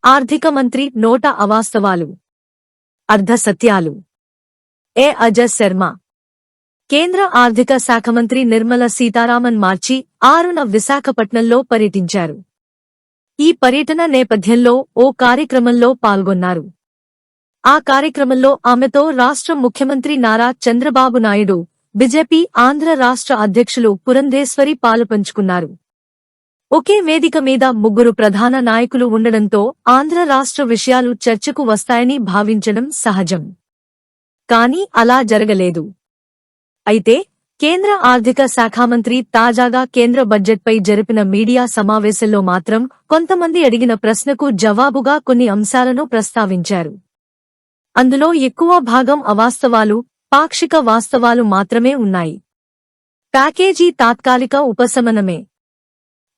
ఆర్థిక మంత్రి నోట అవాస్తవాలు, అర్ధ సత్యాలు. అజయ్ శర్మ. కేంద్ర ఆర్థిక శాఖ మంత్రి నిర్మల సీతారామన్ మార్చి 6న విశాఖపట్నంలో పర్యటించారు. ఈ పర్యటన నేపథ్యంలో ఓ కార్యక్రమంలో పాల్గొన్నారు. ఆ కార్యక్రమంలో ఆమెతో రాష్ట్ర ముఖ్యమంత్రి నారా చంద్రబాబు నాయుడు, బీజేపీ ఆంధ్ర రాష్ట్ర అధ్యక్షులు పురంధేశ్వరి పాలుపంచుకున్నారు. ఒకే వేదిక మీద ముగ్గురు ప్రధాన నాయకులు ఉండడంతో ఆంధ్ర రాష్ట్ర విషయాలు చర్చకు వస్తాయని భావించడం సహజం. కానీ అలా జరగలేదు. అయితే కేంద్ర ఆర్థిక శాఖ మంత్రి తాజాగా కేంద్ర బడ్జెట్పై జరిపిన మీడియా సమావేశంలో మాత్రం కొంతమంది అడిగిన ప్రశ్నకు జవాబుగా కొన్ని అంశాలను ప్రస్తావించారు. అందులో ఎక్కువ భాగం అవాస్తవాలు, పాక్షిక వాస్తవాలు మాత్రమే ఉన్నాయి. ప్యాకేజీ తాత్కాలిక ఉపశమనమే.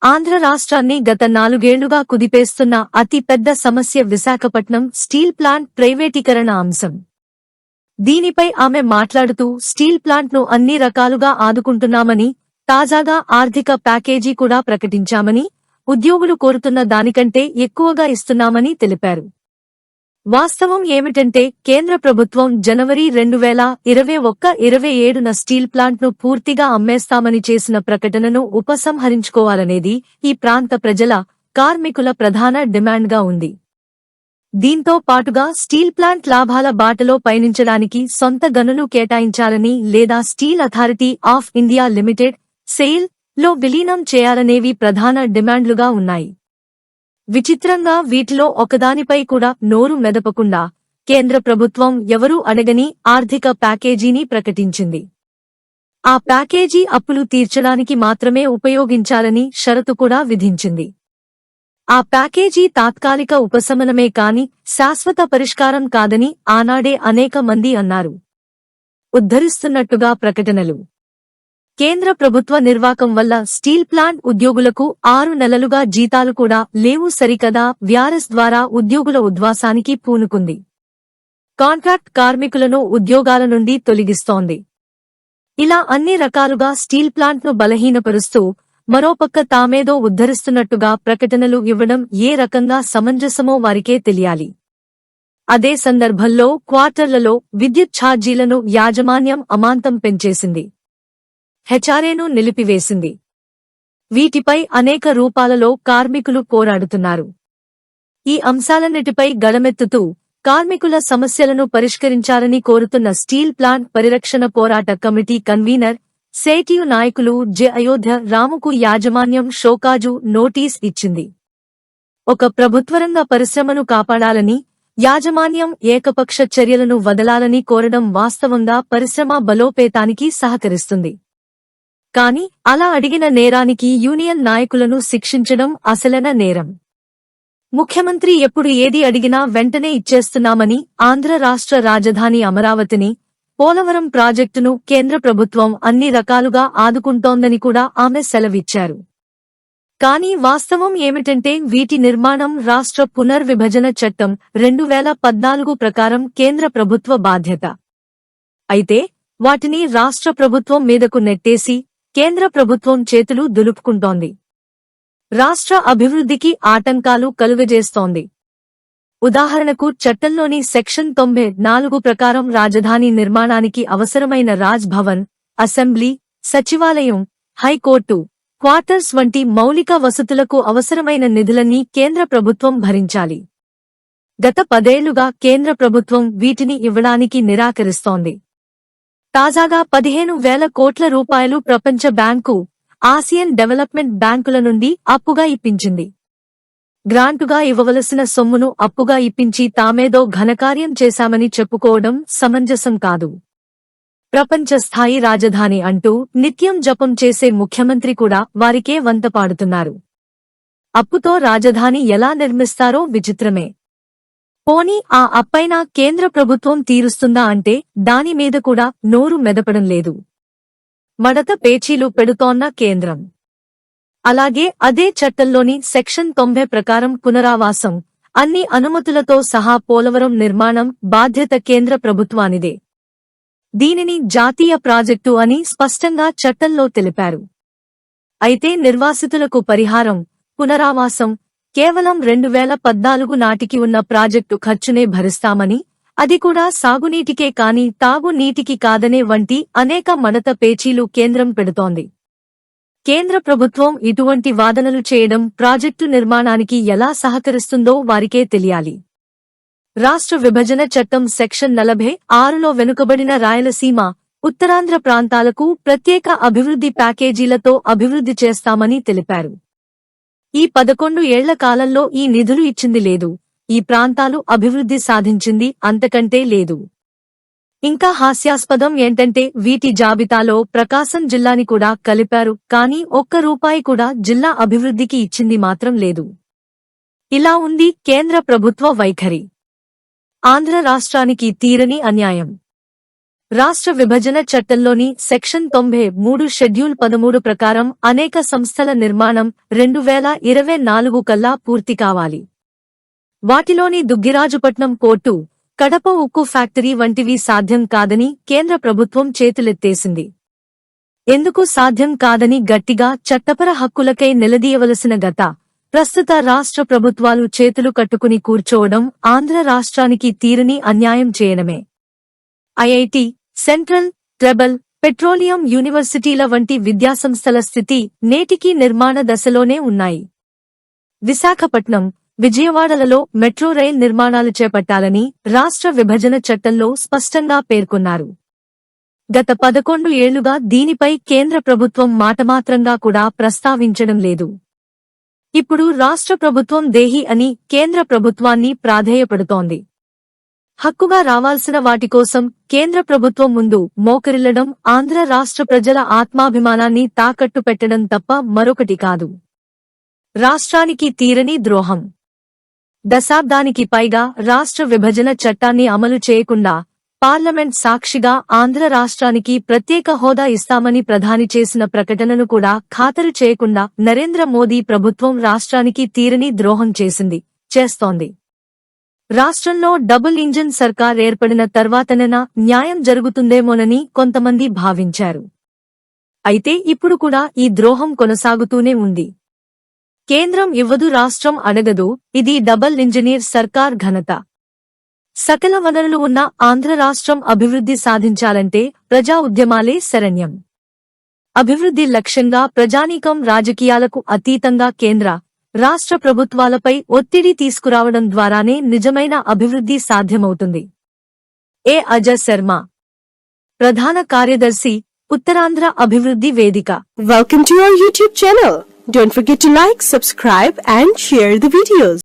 ఆంధ్ర రాష్ట్రాన్ని గత 4 ఏళ్లుగా కుదిపేస్తున్న అతి పెద్ద సమస్య విశాఖపట్నం స్టీల్ ప్లాంట్ ప్రైవేటీకరణ అంశం. దీనిపై ఆమె మాట్లాడుతూ స్టీల్ ప్లాంట్ను అన్ని రకాలుగా ఆదుకుంటున్నామని, తాజాగా ఆర్థిక ప్యాకేజీ కూడా ప్రకటించామని, ఉద్యోగులు కోరుతున్న దానికంటే ఎక్కువగా ఇస్తున్నామని తెలిపారు. వాస్తవం ఏమిటంటే కేంద్ర ప్రభుత్వం జనవరి 2021-27న స్టీల్ ప్లాంట్ను పూర్తిగా అమ్మేస్తామని చేసిన ప్రకటనను ఉపసంహరించుకోవాలనేది ఈ ప్రాంత ప్రజల, కార్మికుల ప్రధాన డిమాండ్గా ఉంది. దీంతో పాటుగా స్టీల్ ప్లాంట్ లాభాల బాటలో పయనించడానికి సొంత గనులు కేటాయించాలని లేదా steel authority of India limited SAIL లో విలీనం చేయాలనేవి ప్రధాన డిమాండ్లుగా ఉన్నాయి. విచిత్రంగా వీటిలో ఒకదానిపై కూడా నోరు మెదపకుండా కేంద్ర ప్రభుత్వం ఎవరూ అడగని ఆర్థిక ప్యాకేజీని ప్రకటించింది. ఆ ప్యాకేజీ అప్పులు తీర్చడానికి మాత్రమే ఉపయోగించాలని షరతు కూడా విధించింది. ఆ ప్యాకేజీ తాత్కాలిక ఉపశమనమే కాని శాశ్వత పరిష్కారం కాదని ఆనాడే అనేక మంది అన్నారు. ఉద్ధరిస్తున్నట్టుగా ప్రకటనలు. కేంద్ర ప్రభుత్వ నిర్వాకం వల్ల స్టీల్ ప్లాంట్ ఉద్యోగులకు 6 నెలలుగా జీతాలు కూడా లేవు సరికదా. వ్యారస్ ద్వారా ఉద్యోగుల ఉద్వాసానికి పూనుకుంది. కాంట్రాక్ట్ కార్మికులను ఉద్యోగాల నుండి తొలగిస్తోంది. ఇలా అన్ని రకాలుగా స్టీల్ ప్లాంట్ను బలహీనపరుస్తూ మరోపక్క తామేదో ఉద్ధరిస్తున్నట్టుగా ప్రకటనలు ఇవ్వడం ఏ రకంగా సమంజసమో వారికే తెలియాలి. అదే సందర్భంలో క్వార్టర్లలో విద్యుత్ ఛార్జీలను యాజమాన్యం అమాంతం పెంచేసింది. హెచ్ఆర్ఏను నిలిపివేసింది. వీటిపై అనేక రూపాలలో కార్మికులు పోరాడుతున్నారు. ఈ అంశాలన్నిటిపై గళమెత్తుతూ కార్మికుల సమస్యలను పరిష్కరించాలని కోరుతున్న స్టీల్ ప్లాంట్ పరిరక్షణ పోరాట కమిటీ కన్వీనర్, సేటియు నాయకులు అయోధ్య రాముకు యాజమాన్యం షోకాజు నోటీస్ ఇచ్చింది. ఒక ప్రభుత్వరంగ పరిశ్రమను కాపాడాలని, యాజమాన్యం ఏకపక్ష చర్యలను వదలాలని కోరడం వాస్తవంగా పరిశ్రమ బలోపేతానికి సహకరిస్తుంది. కానీ అలా అడిగిన నేరానికి యూనియన్ నాయకులను శిక్షించడం అసలైన నేరం. ముఖ్యమంత్రి ఎప్పుడు ఏది అడిగినా వెంటనే ఇచ్చేస్తున్నామని, ఆంధ్ర రాష్ట్ర రాజధాని అమరావతిని, పోలవరం ప్రాజెక్టును కేంద్ర ప్రభుత్వం అన్ని రకాలుగా ఆదుకుంటోందని కూడా ఆమె సెలవిచ్చారు. కానీ వాస్తవం ఏమిటంటే వీటి నిర్మాణం రాష్ట్ర పునర్విభజన చట్టం 2014 ప్రకారం కేంద్ర ప్రభుత్వ బాధ్యత. అయితే వాటిని రాష్ట్ర ప్రభుత్వం మీదకు నెట్టేసి కేంద్ర ప్రభుత్వం చేతులు దులుపుకుంటోంది. రాష్ట్ర అభివృద్ధికి ఆటంకాలు కలుగజేస్తోంది. ఉదాహరణకు చట్టంలోని సెక్షన్ 94 ప్రకారం రాజధాని నిర్మాణానికి అవసరమైన రాజ్ భవన్, అసెంబ్లీ, సచివాలయం, హైకోర్టు, క్వార్టర్స్ వంటి మౌలిక వసతులకు అవసరమైన నిధులన్నీ కేంద్ర ప్రభుత్వం భరించాలి. గత 10 ఏళ్లుగా కేంద్ర ప్రభుత్వం వీటిని ఇవ్వడానికి నిరాకరిస్తోంది. తాజాగా 15,000 కోట్ల రూపాయలు ప్రపంచ బ్యాంకు, ఆసియన్ డెవలప్మెంట్ బ్యాంకుల నుండి అప్పుగా ఇప్పించింది. గ్రాంటుగా ఇవ్వవలసిన సొమ్మును అప్పుగా ఇప్పించి తామేదో ఘనకార్యం చేశామని చెప్పుకోవడం సమంజసం కాదు. ప్రపంచ స్థాయి రాజధాని అంటూ నిత్యం జపం చేసే ముఖ్యమంత్రి కూడా వారికే వంత పాడుతున్నారు. అప్పుతో రాజధాని ఎలా నిర్మిస్తారో విచిత్రమే. పోనీ ఆ అప్పైనా కేంద్ర ప్రభుత్వం తీరుస్తుందా అంటే దాని మీద కూడా నోరు మెదపడం లేదు. మడత పేచీలు పెడుతోన్న కేంద్రం. అలాగే అదే చట్టంలోని సెక్షన్ 90 ప్రకారం పునరావాసం, అన్ని అనుమతులతో సహా పోలవరం నిర్మాణం బాధ్యత కేంద్ర ప్రభుత్వానిదే. దీనిని జాతీయ ప్రాజెక్టు అని స్పష్టంగా చట్టంలో తెలిపారు. అయితే నిర్వాసితులకు పరిహారం, పునరావాసం, కేవలం 2014 నాటికి ఉన్న ప్రాజెక్టు ఖర్చునే భరిస్తామని, అది కూడా సాగునీటికే కాని తాగునీటికి కాదనే వంటి అనేక మడత పేచీలు కేంద్రం పెడుతోంది. కేంద్ర ప్రభుత్వం ఇటువంటి వాదనలు చేయడం ప్రాజెక్టు నిర్మాణానికి ఎలా సహకరిస్తుందో వారికే తెలియాలి. రాష్ట్ర విభజన చట్టం సెక్షన్ 46లో వెనుకబడిన రాయలసీమ, ఉత్తరాంధ్ర ప్రాంతాలకు ప్రత్యేక అభివృద్ధి ప్యాకేజీలతో అభివృద్ధి చేస్తామని తెలిపారు. ఈ 11 ఏళ్ల కాలంలో ఈ నిధులు ఇచ్చింది లేదు, ఈ ప్రాంతాలు అభివృద్ధి సాధించింది అంతకంటే లేదు. ఇంకా హాస్యాస్పదం ఏంటంటే వీటి జాబితాలో ప్రకాశం జిల్లాని కూడా కలిపారు, కానీ ఒక్క రూపాయి కూడా జిల్లా అభివృద్ధికి ఇచ్చింది మాత్రం లేదు. ఇలా ఉంది కేంద్ర ప్రభుత్వ వైఖరి. ఆంధ్ర రాష్ట్రానికి తీరని అన్యాయం. రాష్ట్ర విభజన చట్టంలోని సెక్షన్ 93 షెడ్యూల్ 13 ప్రకారం అనేక సంస్థల నిర్మాణం 2024 కల్లా పూర్తి కావాలి. వాటిలోని దుగ్గిరాజుపట్నం పోర్టు, కడప ఉక్కు ఫ్యాక్టరీ వంటివి సాధ్యం కాదని కేంద్ర ప్రభుత్వం చేతులెత్తేసింది. ఎందుకు సాధ్యం కాదని గట్టిగా చట్టపర హక్కులకై నిలదీయవలసిన ప్రస్తుత రాష్ట్ర ప్రభుత్వాలు చేతులు కట్టుకుని కూర్చోవడం ఆంధ్ర రాష్ట్రానికి తీరని అన్యాయం చేయడమే. ఐఐటి, సెంట్రల్, ట్రెబల్, పెట్రోలియం యూనివర్సిటీల వంటి విద్యాసంస్థల స్థితి నేటికీ నిర్మాణ దశలోనే ఉన్నాయి. విశాఖపట్నం, విజయవాడలలో మెట్రో రైల్ నిర్మాణాలు చేపట్టాలని రాష్ట్ర విభజన చట్టంలో స్పష్టంగా పేర్కొన్నారు. గత 11 ఏళ్లుగా దీనిపై కేంద్ర ప్రభుత్వం మాటమాత్రంగా కూడా ప్రస్తావించడం లేదు. ఇప్పుడు రాష్ట్ర ప్రభుత్వం దేహి అని కేంద్ర ప్రభుత్వాన్ని ప్రాధేయపడుతోంది. హక్కుగా రావాల్సిన వాటికోసం కేంద్ర ప్రభుత్వం ముందు మోకరిల్లడం ఆంధ్ర రాష్ట్ర ప్రజల ఆత్మాభిమానాన్ని తాకట్టు పెట్టడం తప్ప మరొకటి కాదు. రాష్ట్రానికి తీరని ద్రోహం. దశాబ్దానికి పైగా రాష్ట్ర విభజన చట్టాన్ని అమలు చేయకుండా పార్లమెంట్ సాక్షిగా ఆంధ్ర రాష్ట్రానికి ప్రత్యేక హోదా ఇస్తామని ప్రధాని చేసిన ప్రకటనను కూడా ఖాతరు చేయకుండా నరేంద్ర మోదీ ప్రభుత్వం రాష్ట్రానికి తీరని ద్రోహం చేస్తోంది. రాష్ట్రంలో డబుల్ ఇంజిన్ సర్కార్ ఏర్పడిన తర్వాతనైనా న్యాయం జరుగుతుందేమోనని కొంతమంది భావించారు. అయితే ఇప్పుడు కూడా ఈ ద్రోహం కొనసాగుతూనే ఉంది. కేంద్రం ఇవ్వదు, రాష్ట్రం అడగదు, ఇది డబుల్ ఇంజనీర్ సర్కార్ ఘనత. సకల వనరులు ఉన్న ఆంధ్ర రాష్ట్రం అభివృద్ధి సాధించాలంటే ప్రజా ఉద్యమాలే శరణ్యం. అభివృద్ధి లక్ష్యంగా ప్రజానీకం రాజకీయాలకు అతీతంగా కేంద్ర, రాష్ట్ర ప్రభుత్వాలపై ఒత్తిడి తీసుకురావడం ద్వారానే నిజమైన అభివృద్ధి సాధ్యమవుతుంది. ఏ అజయ్ శర్మ, ప్రధాన కార్యదర్శి, ఉత్తరాంధ్ర అభివృద్ధి వేదిక. Welcome to our YouTube channel. Don't forget to like, subscribe and share the videos.